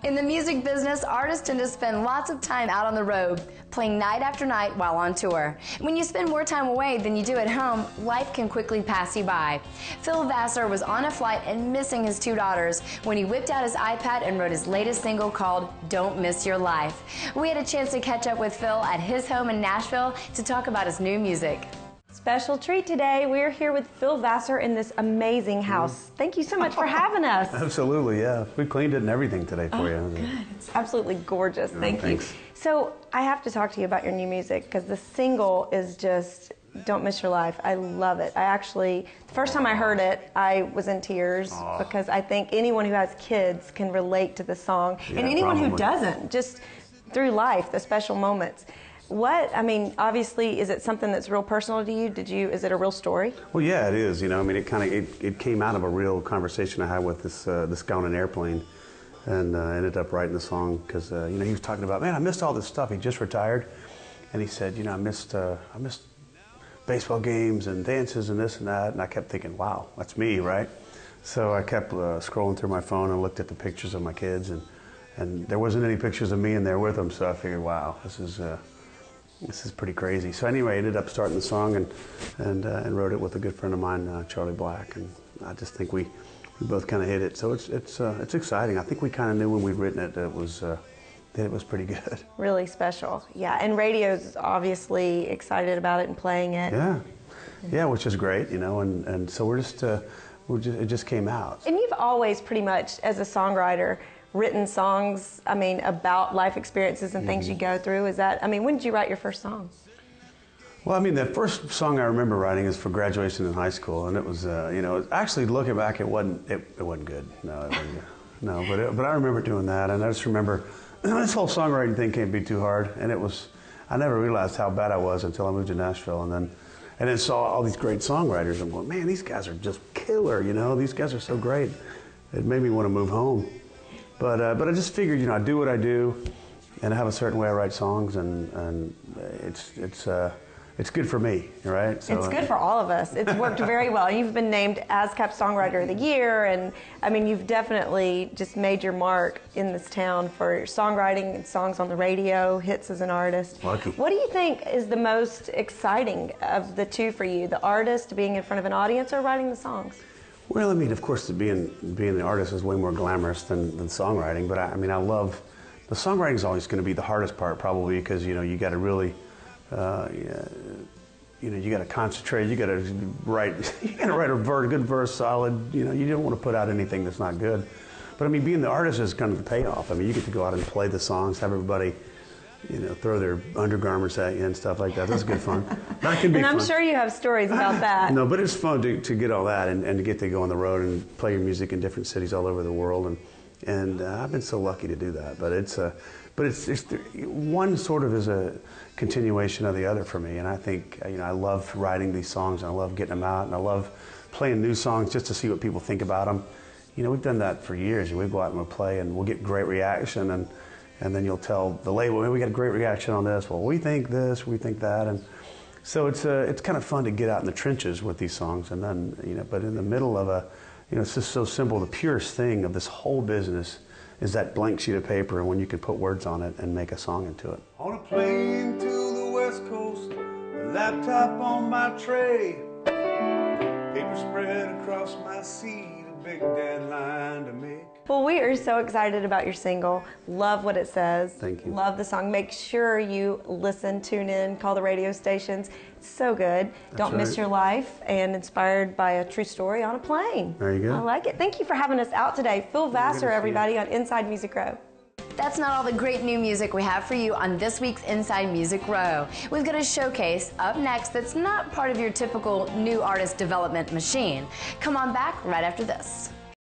In the music business, artists tend to spend lots of time out on the road, playing night after night while on tour. When you spend more time away than you do at home, life can quickly pass you by. Phil Vassar was on a flight and missing his two daughters when he whipped out his iPad and wrote his latest single called Don't Miss Your Life. We had a chance to catch up with Phil at his home in Nashville to talk about his new music. Special treat today. We're here with Phil Vassar in this amazing house. Thank you so much for having us. Absolutely, yeah. We cleaned it and everything today for you. Good. It's absolutely gorgeous. Thank you. Thanks. So I have to talk to you about your new music because the single is just Don't Miss Your Life. I love it. The first time I heard it, I was in tears because I think anyone who has kids can relate to the song, and anyone who doesn't, just through life, the special moments. Obviously, is it something that's real personal to you? Is it a real story? Well, yeah, it is. It came out of a real conversation I had with this guy on an airplane, and ended up writing the song because he was talking about, man, I missed all this stuff. He just retired, and he said, I missed baseball games and dances and this and that, and I kept thinking, wow, that's me, right? So I kept scrolling through my phone and looked at the pictures of my kids, and there wasn't any pictures of me in there with them. So I figured, wow, this is pretty crazy. So anyway, I ended up starting the song and wrote it with a good friend of mine, Charlie Black, and I just think we both kind of hit it. So it's exciting. I think we kind of knew when we'd written it that it was pretty good. Really special, yeah. And radio's obviously excited about it and playing it. Yeah, which is great, and so it just came out. And you've always pretty much, as a songwriter, written songs, about life experiences and things you go through. When did you write your first song? Well, the first song I remember writing is for graduation in high school, and it was, actually looking back, it wasn't good. No, it wasn't good. No, but I remember doing that, and I just remember this whole songwriting thing can't be too hard, and I never realized how bad I was until I moved to Nashville, and then saw all these great songwriters, and going, man, these guys are just killer, these guys are so great. It made me want to move home. But I just figured, I do what I do, and I have a certain way I write songs, and it's good for me, right? So, it's good for all of us. It's worked very well. You've been named ASCAP Songwriter of the Year, and you've definitely just made your mark in this town for your songwriting and songs on the radio, hits as an artist. Lucky. What do you think is the most exciting of the two for you? The artist, being in front of an audience, or writing the songs? Well, of course, being the artist is way more glamorous than songwriting. But I love the songwriting is always going to be the hardest part, probably because you got to really, you got to concentrate. You got to write. You got to write a good verse, solid. You don't want to put out anything that's not good. But being the artist is kind of the payoff. You get to go out and play the songs, have everybody, throw their undergarments at you and stuff like that. That's good fun. That can be fun. And I'm sure you have stories about that. No, but it's fun to get all that and to get to go on the road and play your music in different cities all over the world. And I've been so lucky to do that. But it's one sort of is a continuation of the other for me. And I think I love writing these songs, and I love getting them out, and I love playing new songs just to see what people think about them. We've done that for years. We go out and we'll play, and we'll get great reaction, and then you'll tell the label, we got a great reaction on this. Well, we think this, we think that, and so it's kind of fun to get out in the trenches with these songs, and then but in the middle of it's just so simple. The purest thing of this whole business is that blank sheet of paper, and when you can put words on it and make a song into it. On a plane to the West Coast, a laptop on my tray, paper spread across my seat, a big deadline to make. Well, we are so excited about your single. Love what it says. Thank you. Love the song. Make sure you listen, tune in, call the radio stations. It's so good. Don't Miss Your Life, and inspired by a true story on a plane. There you go. I like it. Thank you for having us out today. Phil Vassar, everybody, on Inside Music Row. That's not all the great new music we have for you on this week's Inside Music Row. We've got a showcase up next that's not part of your typical new artist development machine. Come on back right after this.